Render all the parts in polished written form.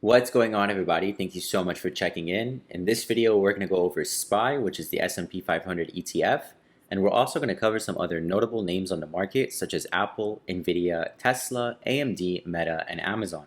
What's going on, everybody? Thank you so much for checking in. In this video, we're going to go over SPY, which is the S&P 500 ETF, and we're also going to cover some other notable names on the market, such as Apple, Nvidia, Tesla, AMD, Meta, and Amazon.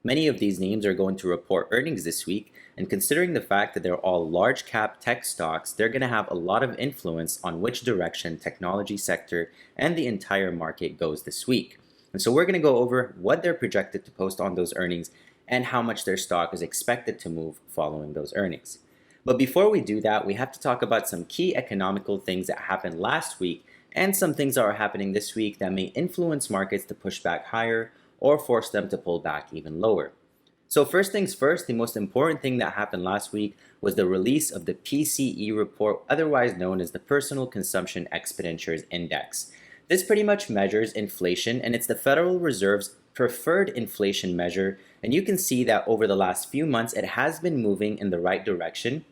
Many of these names are going to report earnings this week, and considering the fact that they're all large cap tech stocks, they're going to have a lot of influence on which direction technology sector and the entire market goes this week. And so we're going to go over what they're projected to post on those earnings and how much their stock is expected to move following those earnings. But before we do that, we have to talk about some key economical things that happened last week and some things that are happening this week that may influence markets to push back higher or force them to pull back even lower. So first things first, the most important thing that happened last week was the release of the PCE report, otherwise known as the Personal Consumption Expenditures Index. This pretty much measures inflation, and it's the Federal Reserve's preferred inflation measure, and you can see that over the last few months it has been moving in the right direction,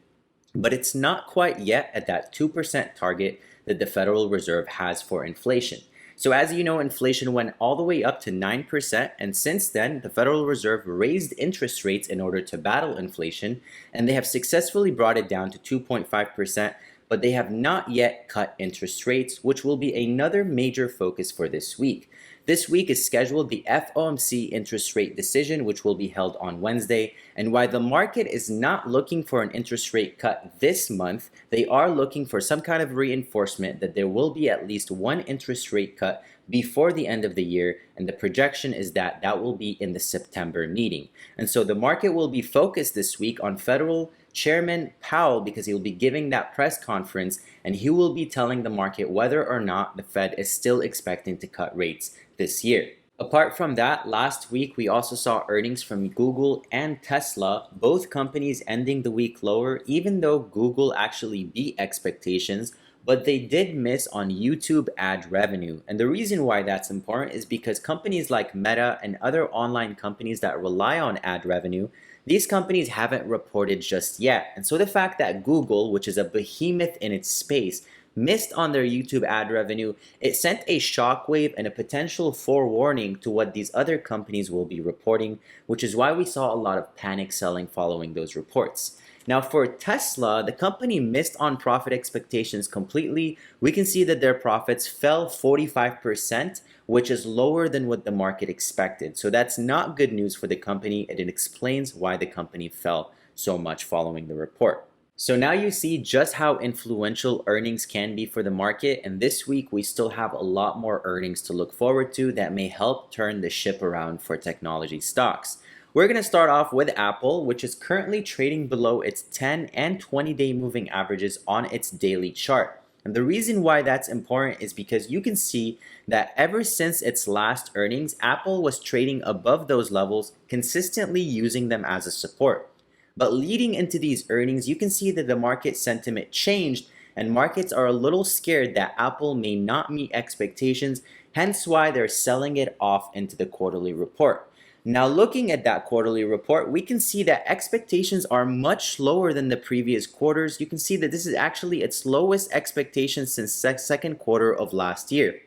but it's not quite yet at that 2% target that the Federal Reserve has for inflation. So as you know, inflation went all the way up to 9%, and since then, the Federal Reserve raised interest rates in order to battle inflation, and they have successfully brought it down to 2.5%, but they have not yet cut interest rates, which will be another major focus for this week. This week is scheduled the FOMC interest rate decision, which will be held on Wednesday. And while the market is not looking for an interest rate cut this month, they are looking for some kind of reinforcement that there will be at least one interest rate cut before the end of the year, and the projection is that that will be in the September meeting. And so the market will be focused this week on Federal Chairman Powell, because he will be giving that press conference and he will be telling the market whether or not the Fed is still expecting to cut rates this year. Apart from that, last week we also saw earnings from Google and Tesla, both companies ending the week lower, even though Google actually beat expectations, but they did miss on YouTube ad revenue. And the reason why that's important is because companies like Meta and other online companies that rely on ad revenue, these companies haven't reported just yet. And so the fact that Google, which is a behemoth in its space, missed on their YouTube ad revenue, it sent a shockwave and a potential forewarning to what these other companies will be reporting, which is why we saw a lot of panic selling following those reports. Now for Tesla, the company missed on profit expectations completely. We can see that their profits fell 45%, which is lower than what the market expected. So that's not good news for the company, and it explains why the company fell so much following the report. So now you see just how influential earnings can be for the market, and this week we still have a lot more earnings to look forward to that may help turn the ship around for technology stocks. We're going to start off with Apple, which is currently trading below its 10 and 20-day moving averages on its daily chart. And the reason why that's important is because you can see that ever since its last earnings, Apple was trading above those levels, consistently using them as a support. But leading into these earnings, you can see that the market sentiment changed, and markets are a little scared that Apple may not meet expectations, hence why they're selling it off into the quarterly report. Now looking at that quarterly report, we can see that expectations are much lower than the previous quarters. You can see that this is actually its lowest expectations since second quarter of last year.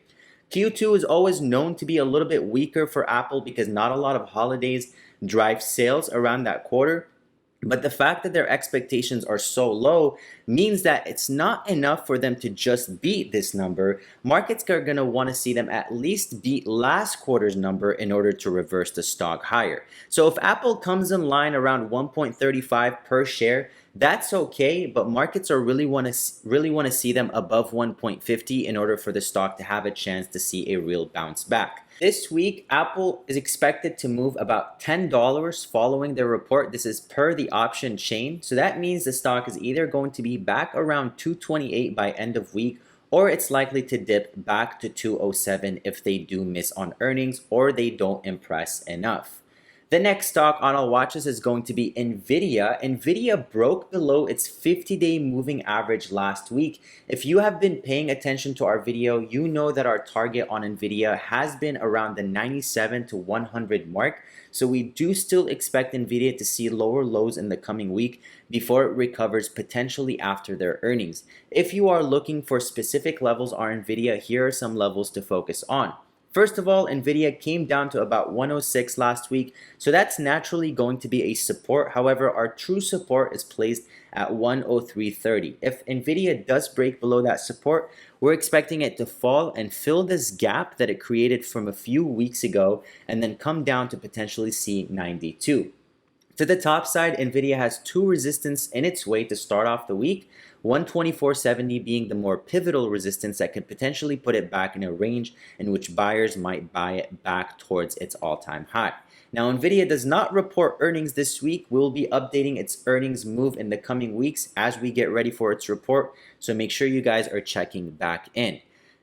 Q2 is always known to be a little bit weaker for Apple because not a lot of holidays drive sales around that quarter. But the fact that their expectations are so low means that it's not enough for them to just beat this number. Markets are going to want to see them at least beat last quarter's number in order to reverse the stock higher. So if Apple comes in line around 1.35 per share, that's okay, but markets are really want to see them above 1.50 in order for the stock to have a chance to see a real bounce back. This week, Apple is expected to move about $10 following their report. This is per the option chain. So that means the stock is either going to be back around 228 by end of week, or it's likely to dip back to 207 if they do miss on earnings or they don't impress enough. The next stock on our watches is going to be Nvidia. Nvidia broke below its 50-day moving average last week. If you have been paying attention to our video, you know that our target on Nvidia has been around the 97 to 100 mark. So we do still expect Nvidia to see lower lows in the coming week before it recovers potentially after their earnings. If you are looking for specific levels on Nvidia, here are some levels to focus on. First of all, Nvidia came down to about 106 last week, so that's naturally going to be a support. However, our true support is placed at 103.30. If Nvidia does break below that support, we're expecting it to fall and fill this gap that it created from a few weeks ago and then come down to potentially see 92. To the top side, Nvidia has two resistance in its way to start off the week, 124.70 being the more pivotal resistance that could potentially put it back in a range in which buyers might buy it back towards its all-time high. Now, Nvidia does not report earnings this week. We'll be updating its earnings move in the coming weeks as we get ready for its report, so make sure you guys are checking back in.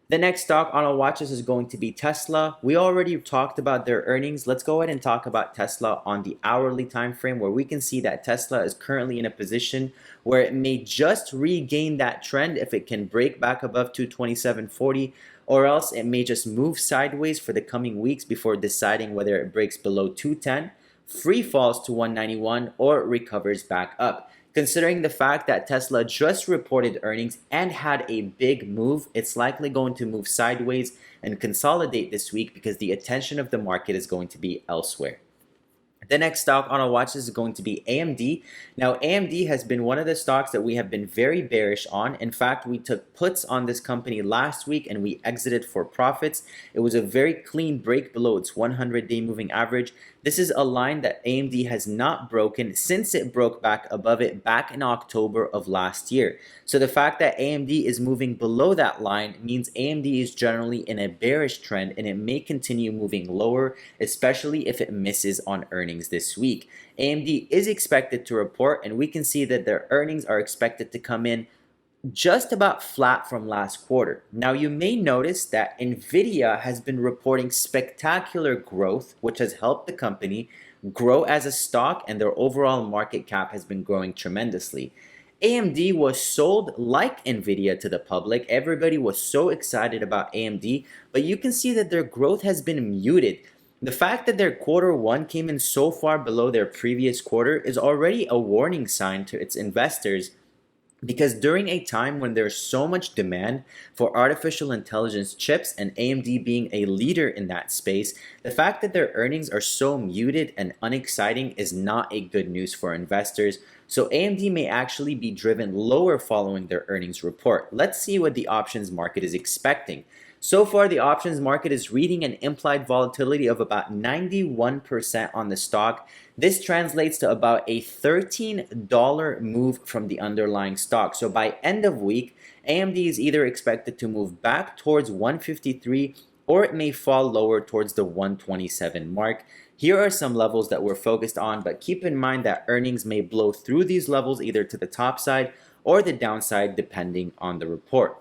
The next stock on our watch list is going to be Tesla. We already talked about their earnings. Let's go ahead and talk about Tesla on the hourly time frame, where we can see that Tesla is currently in a position where it may just regain that trend if it can break back above 227.40, or else it may just move sideways for the coming weeks before deciding whether it breaks below 210, free falls to 191, or recovers back up. Considering the fact that Tesla just reported earnings and had a big move, it's likely going to move sideways and consolidate this week because the attention of the market is going to be elsewhere. The next stock on our watch list is going to be AMD. Now, AMD has been one of the stocks that we have been very bearish on. In fact, we took puts on this company last week and we exited for profits. It was a very clean break below its 100-day moving average. This is a line that AMD has not broken since it broke back above it back in October of last year. So the fact that AMD is moving below that line means AMD is generally in a bearish trend and it may continue moving lower, especially if it misses on earnings this week. AMD is expected to report, and we can see that their earnings are expected to come in just about flat from last quarter. Now, you may notice that Nvidia has been reporting spectacular growth, which has helped the company grow as a stock, and their overall market cap has been growing tremendously. AMD was sold like Nvidia to the public. Everybody was so excited about AMD, but you can see that their growth has been muted. The fact that their quarter one came in so far below their previous quarter is already a warning sign to its investors, because during a time when there's so much demand for artificial intelligence chips and AMD being a leader in that space, the fact that their earnings are so muted and unexciting is not a good news for investors. So AMD may actually be driven lower following their earnings report. Let's see what the options market is expecting. So far, the options market is reading an implied volatility of about 91% on the stock. This translates to about a $13 move from the underlying stock. So by end of week, AMD is either expected to move back towards 153, or it may fall lower towards the 127 mark. Here are some levels that we're focused on, but keep in mind that earnings may blow through these levels either to the top side or the downside depending on the report.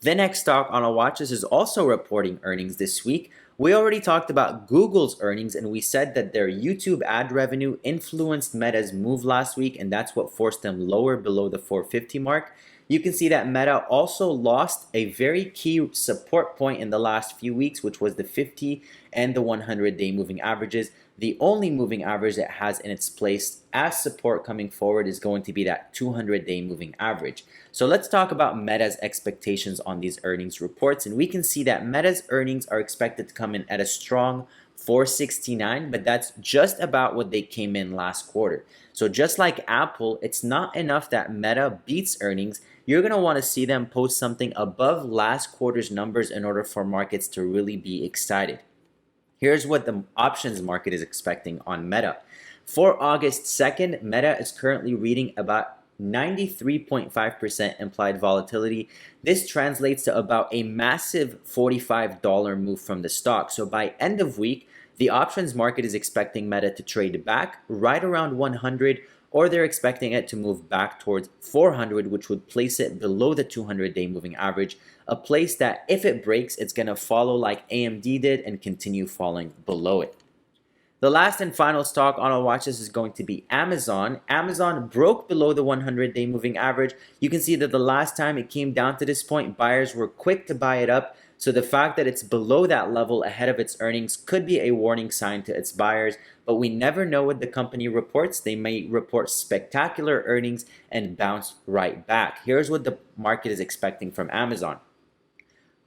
The next stock on our watch list is also reporting earnings this week. We already talked about Google's earnings, and we said that their YouTube ad revenue influenced Meta's move last week, and that's what forced them lower below the 450 mark. You can see that Meta also lost a very key support point in the last few weeks, which was the 50 and the 100-day moving averages. The only moving average that has in its place as support coming forward is going to be that 200-day moving average. So let's talk about Meta's expectations on these earnings reports, and we can see that Meta's earnings are expected to come in at a strong 469, but that's just about what they came in last quarter. So just like Apple, it's not enough that Meta beats earnings. You're going to want to see them post something above last quarter's numbers in order for markets to really be excited. Here's what the options market is expecting on Meta. For August 2nd, Meta is currently reading about 93.5% implied volatility. This translates to about a massive $45 move from the stock. So by end of week, the options market is expecting Meta to trade back right around 100, or they're expecting it to move back towards 400, which would place it below the 200-day moving average, a place that if it breaks, it's going to follow like AMD did and continue falling below it. The last and final stock on our watch list is going to be Amazon. Amazon broke below the 100-day moving average. You can see that the last time it came down to this point, buyers were quick to buy it up. So the fact that it's below that level ahead of its earnings could be a warning sign to its buyers, but we never know what the company reports. They may report spectacular earnings and bounce right back. Here's what the market is expecting from Amazon.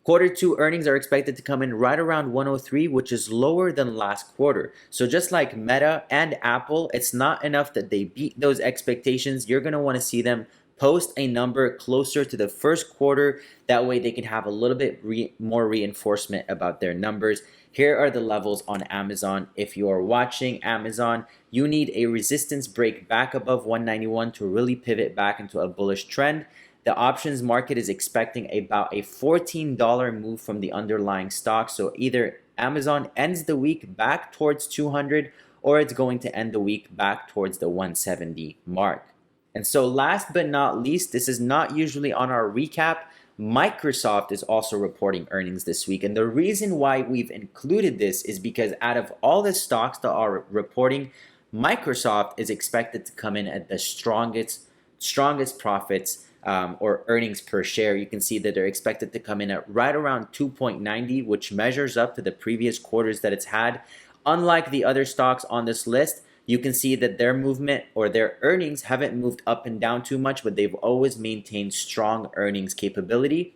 Quarter 2 earnings are expected to come in right around 103, which is lower than last quarter. So just like Meta and Apple, it's not enough that they beat those expectations. You're going to want to see them post a number closer to the first quarter. That way they can have a little bit more reinforcement about their numbers. Here are the levels on Amazon. If you are watching Amazon, you need a resistance break back above 191 to really pivot back into a bullish trend. The options market is expecting about a $14 move from the underlying stock. So either Amazon ends the week back towards 200 or it's going to end the week back towards the 170 mark. And so last but not least, this is not usually on our recap. Microsoft is also reporting earnings this week. And the reason why we've included this is because out of all the stocks that are reporting, Microsoft is expected to come in at the strongest profits or earnings per share. You can see that they're expected to come in at right around 2.90, which measures up to the previous quarters that it's had. Unlike the other stocks on this list, you can see that their movement or their earnings haven't moved up and down too much, but they've always maintained strong earnings capability,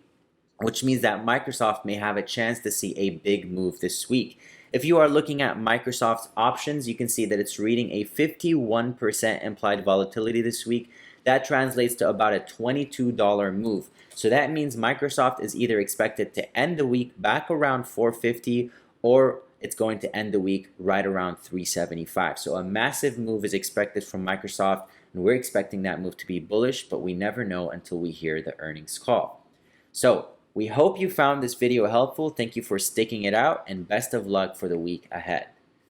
which means that Microsoft may have a chance to see a big move this week. If you are looking at Microsoft's options, you can see that it's reading a 51% implied volatility this week. That translates to about a $22 move. So that means Microsoft is either expected to end the week back around 450 or it's going to end the week right around 375. So a massive move is expected from Microsoft, and we're expecting that move to be bullish, but we never know until we hear the earnings call. So we hope you found this video helpful. Thank you for sticking it out, and best of luck for the week ahead.